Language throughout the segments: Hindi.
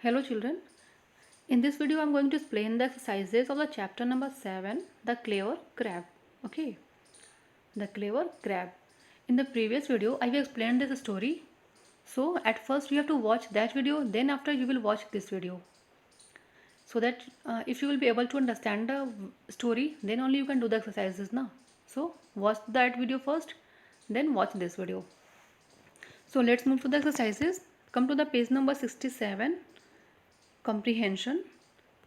Hello children, in this video I am going to explain the exercises of the chapter number 7, the clever crab. Okay, the clever crab. In the previous video I have explained this story. So at first you have to watch that video, then after you will watch this video. So that if you will be able to understand the story, then only you can do the exercises now. So watch that video first, then watch this video. So let's move to the exercises. Come to the page number 67. Comprehension.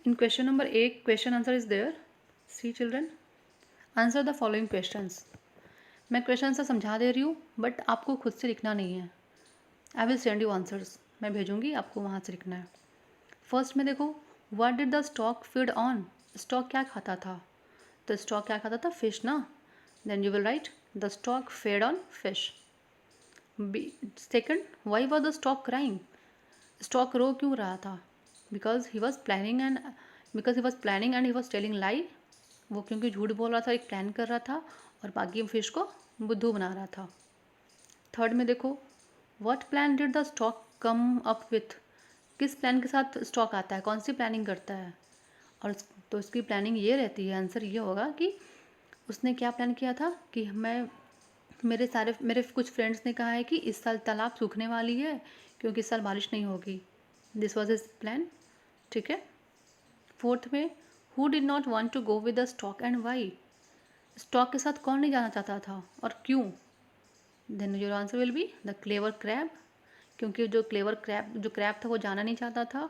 In question number 8, question answer is there. See children, answer the following questions. मैं क्वेश्चन आंसर समझा दे रही हूँ बट आपको खुद से लिखना नहीं है. I will send you answers, मैं भेजूंगी, आपको वहाँ से लिखना है. फर्स्ट में देखो, what did the stock feed on. Stock क्या खाता था? तो स्टॉक क्या खाता था? फिश ना. Then you will write the stork fed on fish. Second, why was the stork crying. Stork रो क्यों रहा था? Because he was planning and he was telling lie. वो क्योंकि झूठ बोल रहा था, एक प्लान कर रहा था और बाकी फिश को बुद्धू बना रहा था. थर्ड में देखो, what plan did the stock come up with. किस प्लान के साथ स्टॉक आता है, कौन सी प्लानिंग करता है? और तो उसकी प्लानिंग ये रहती है, आंसर ये होगा कि उसने क्या प्लान किया था कि मेरे कुछ फ्रेंड्स ने कहा है कि इस साल तालाब सूखने वाली है क्योंकि इस साल बारिश नहीं होगी. This was his plan. ठीक है. फोर्थ में, who did not want to go with the stork and why. Stork के साथ कौन नहीं जाना चाहता था और क्यों? Then your answer will be the clever crab. क्योंकि जो क्रैब था वो जाना नहीं चाहता था,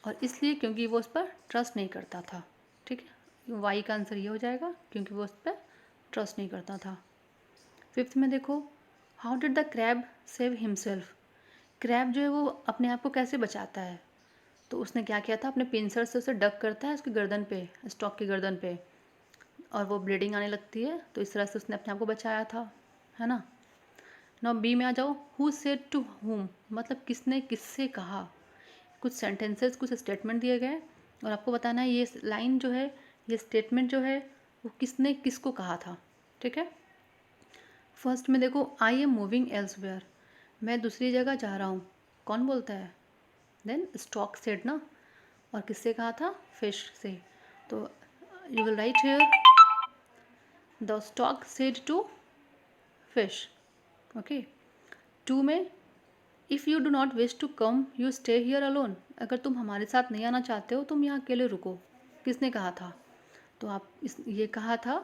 और इसलिए क्योंकि वो उस पर ट्रस्ट नहीं करता था. ठीक है, वाई का आंसर ये हो जाएगा, क्योंकि वो उस पर ट्रस्ट नहीं करता था. फिफ्थ में देखो, how did the crab save himself. Crab जो है वो अपने आप को कैसे बचाता है? तो उसने क्या किया था, अपने पिंसर से उसे डक करता है उसकी गर्दन पे, स्टॉक की गर्दन पे, और वो ब्लीडिंग आने लगती है. तो इस तरह से उसने अपने आप को बचाया था, है ना. नाउ बी में आ जाओ, हु सेड टू हुम. मतलब किसने किससे कहा. कुछ सेंटेंसेस, कुछ स्टेटमेंट दिए गए और आपको बताना है ये लाइन जो है, ये स्टेटमेंट जो है, वो किसने किसको कहा था. ठीक है. फर्स्ट में देखो, आई एम मूविंग एल्सवेयर. मैं दूसरी जगह जा रहा हूँ. कौन बोलता है? देन स्टॉक सेड ना. और किससे कहा था? फिश से. तो you will write here the stork said to fish. Okay. 2 में, if you do not wish to come you stay here alone. अगर तुम हमारे साथ नहीं आना चाहते हो, तुम यहाँ अकेले रुको. किसने कहा था? तो आप ये कहा था,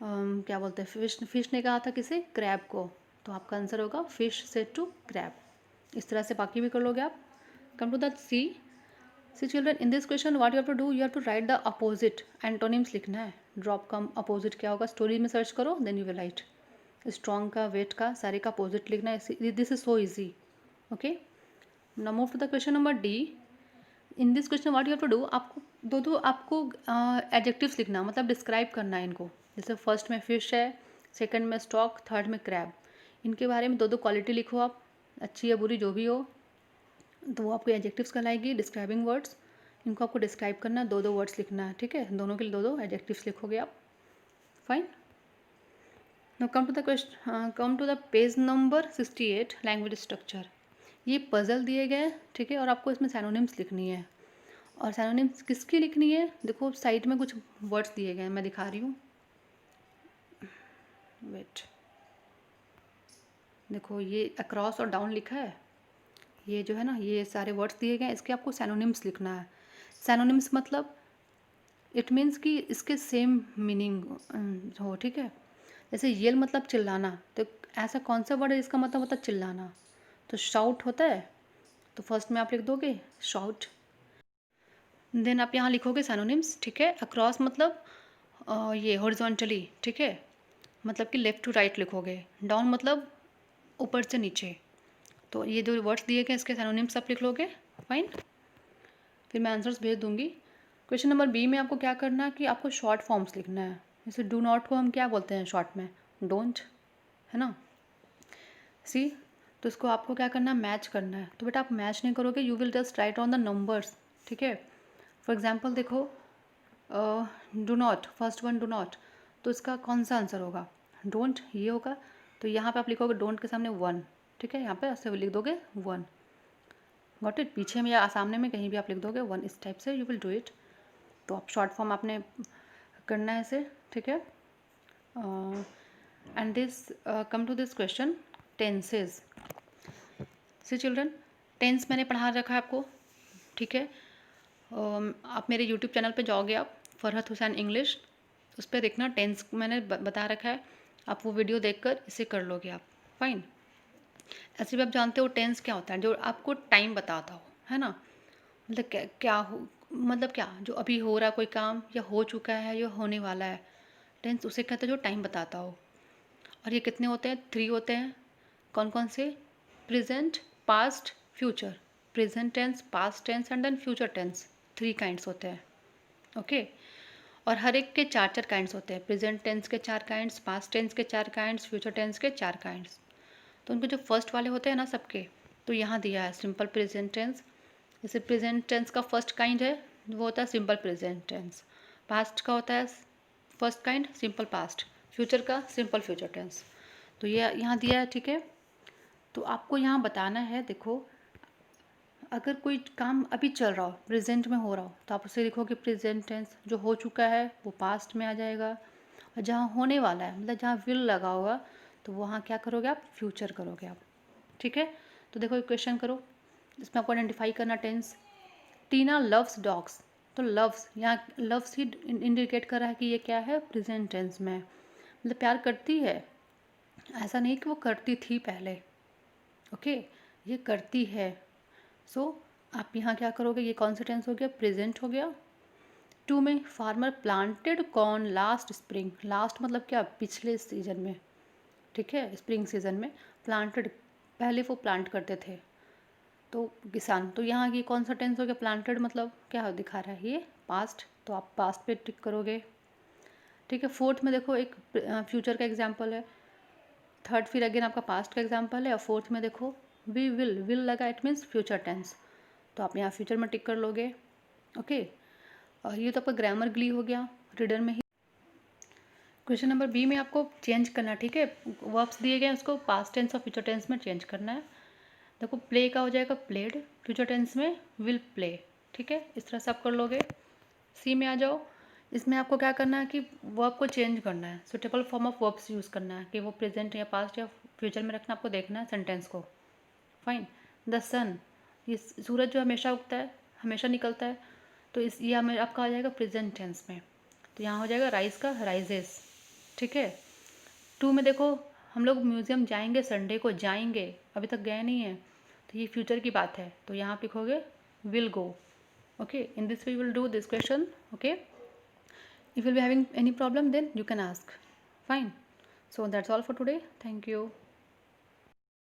क्या बोलते हैं, फिश ने कहा था किसे? क्रैब को. तो आपका आंसर होगा फिश सेड टू क्रैब. इस तरह से बाकी भी कर लोगे आप. Come to the C. See children, in this question what you have to do, you have to write the opposite. Antonyms लिखना है. ड्रॉप का अपोजिट क्या होगा, स्टोरी में सर्च करो, then you will write. Strong का, वेट का, सारे का अपोजिट लिखना है. This is so easy. Okay. Now move to the question number D. In this question what you have to do, आपको आपको एडजेक्टिव्स लिखना, मतलब डिस्क्राइब करना है इनको. जैसे फर्स्ट में फिश है, सेकंड में स्टॉक, थर्ड में क्रैब. इनके बारे में दो क्वालिटी लिखो आप, अच्छी या बुरी जो भी हो. तो वो आपको एडजेक्टिव्स कहलाएगी, डिस्क्राइबिंग वर्ड्स. इनको आपको डिस्क्राइब करना है, दो वर्ड्स लिखना है. ठीक है, दोनों के लिए दो एडजेक्टिव्स लिखोगे आप. Fine. Now come to the page number 68, language structure. ये पजल दिए गए. ठीक है, और आपको इसमें सैनोनिम्स लिखनी है. और सैनोनिम्स किसकी लिखनी है? देखो साइड में कुछ वर्ड्स दिए गए हैं, मैं दिखा रही हूँ. वेट, देखो ये अक्रॉस और डाउन लिखा है. ये जो है ना, ये सारे वर्ड्स दिए गए हैं, इसके आपको सैनोनिम्स लिखना है. सैनोनिम्स मतलब इट मीन्स कि इसके सेम मीनिंग हो. ठीक है, जैसे येल मतलब चिल्लाना, तो ऐसा कौन सा वर्ड है इसका मतलब होता है चिल्लाना? तो शाउट होता है. तो फर्स्ट में आप लिख दोगे शाउट. देन आप यहाँ लिखोगे सैनोनिम्स. ठीक है. अक्रॉस मतलब ये हॉरिजॉन्टली. ठीक है, मतलब कि लेफ़्ट टू राइट लिखोगे. डाउन मतलब ऊपर से नीचे. तो ये जो वर्ड्स दिए गए इसके सैनोनिम्स आप लिख लोगे. फाइन. फिर मैं आंसर्स भेज दूंगी. क्वेश्चन नंबर बी में आपको क्या करना है कि आपको शॉर्ट फॉर्म्स लिखना है. जैसे डू नॉट को हम क्या बोलते हैं शॉर्ट में? डोंट, है ना. सी, तो इसको आपको क्या करना है, मैच करना है. तो बेटा आप मैच नहीं करोगे, you will just right on the numbers. ठीक है. फॉर एग्जाम्पल देखो, do not, first one do not, तो इसका कौन सा आंसर होगा? डोंट, ये होगा. तो यहाँ पे आप लिखोगे डोंट के सामने 1. ठीक है, यहाँ पे ऐसे लिख दोगे 1. Got it? पीछे में या सामने में कहीं भी आप लिख दोगे वन, इस टाइप से यू विल डू इट। तो आप शॉर्ट फॉर्म आपने करना है इसे, ठीक है। And this come to this question, tenses. See children, tense मैंने पढ़ा रखा है आपको, ठीक है। आप मेरे यूट्यूब चैनल पे जाओगे, आप फरहत हुसैन इंग्लिश, उस पर देखना टेंस मैंने बता रखा है, आप वो वीडियो देखकर इसे कर लोगे आप, फाइन। ऐसे भी आप जानते हो टेंस क्या होता है, जो आपको टाइम बताता हो, है ना। मतलब क्या क्या हो, मतलब क्या जो अभी हो रहा कोई काम, या हो चुका है, या होने वाला है, टेंस उसे कहते हैं जो टाइम बताता हो। और ये कितने होते हैं? 3 होते हैं। कौन कौन से? Present, past, future. Present tense, past tense and then future tense, 3 kinds होते हैं, ओके। और हर एक के 4 काइंड्स होते हैं। प्रेजेंट टेंस के 4 काइंड्स, पास्ट टेंस के 4 काइंड्स, फ्यूचर टेंस के 4 काइंड्स। तो उनके जो फर्स्ट वाले होते हैं ना सबके, तो यहाँ दिया है सिंपल प्रेजेंट टेंस। जैसे प्रेजेंट टेंस का फर्स्ट काइंड है, वो होता है सिंपल प्रेजेंट टेंस। पास्ट का होता है first kind simple past. Future का सिंपल फ्यूचर टेंस। तो ये यहाँ दिया है, ठीक है। तो आपको यहाँ बताना है, देखो अगर कोई काम अभी चल रहा हो, प्रेजेंट में हो रहा हो, तो आप उसे लिखोगे प्रेजेंट टेंस। जो हो चुका है वो पास्ट में आ जाएगा, और जहाँ होने वाला है, मतलब जहाँ विल लगा होगा, तो वहाँ क्या करोगे आप? फ्यूचर करोगे आप, ठीक है। तो देखो एक क्वेश्चन करो, इसमें आपको आइडेंटिफाई करना टेंस। टीना लव्स डॉग्स। तो लव्स, यहाँ लव्स ही इंडिकेट कर रहा है कि ये क्या है? प्रेजेंट टेंस में, मतलब प्यार करती है। ऐसा नहीं कि वो करती थी पहले, ओके, ये करती है। सो आप यहाँ क्या करोगे? ये कौन सा टेंस हो गया? प्रेजेंट हो गया। 2 में farmer planted corn last spring. Last मतलब क्या? पिछले सीजन में, ठीक है, स्प्रिंग सीजन में। प्लांटेड, पहले वो प्लांट करते थे, तो किसान। तो यहाँ ये कौन सा टेंस हो गया? प्लांटेड मतलब क्या दिखा रहा है? ये पास्ट, तो आप पास्ट पे टिक करोगे, ठीक है। 4th में देखो एक फ्यूचर का एग्जाम्पल है। 3rd फिर अगेन आपका पास्ट का एग्जाम्पल है, और 4th में देखो वी विल लगा, इट मीन्स फ्यूचर टेंस, तो आप यहाँ फ्यूचर में टिक कर लोगे, ओके। और ये तो आपका ग्रामर ग्ली हो गया रीडर में ही। क्वेश्चन नंबर बी में आपको चेंज करना है, ठीक है। वर्ब्स दिए गए हैं, उसको पास्ट टेंस और फ्यूचर टेंस में चेंज करना है। देखो प्ले का हो जाएगा प्लेड, फ्यूचर टेंस में विल प्ले, ठीक है। इस तरह से आप कर लोगे। सी में आ जाओ, इसमें आपको क्या करना है कि वर्ब को चेंज करना है, suitable form of verbs use करना है, कि वो प्रेजेंट या पास्ट या फ्यूचर में रखना, आपको देखना है सेंटेंस को, फाइन। द सन, ये सूरज जो हमेशा उगता है, हमेशा निकलता है, तो इस ये हमें आपका आ जाएगा प्रेजेंट टेंस में, तो यहाँ हो जाएगा राइज का राइजेस, ठीक है। 2 में देखो हम लोग म्यूज़ियम जाएंगे, संडे को जाएंगे, अभी तक गए नहीं हैं, तो ये फ्यूचर की बात है, तो यहाँ आप लिखोगे will go, okay. In this we will do this question, okay. If you'll be having any problem, then you can ask, fine. So that's all for today, thank you.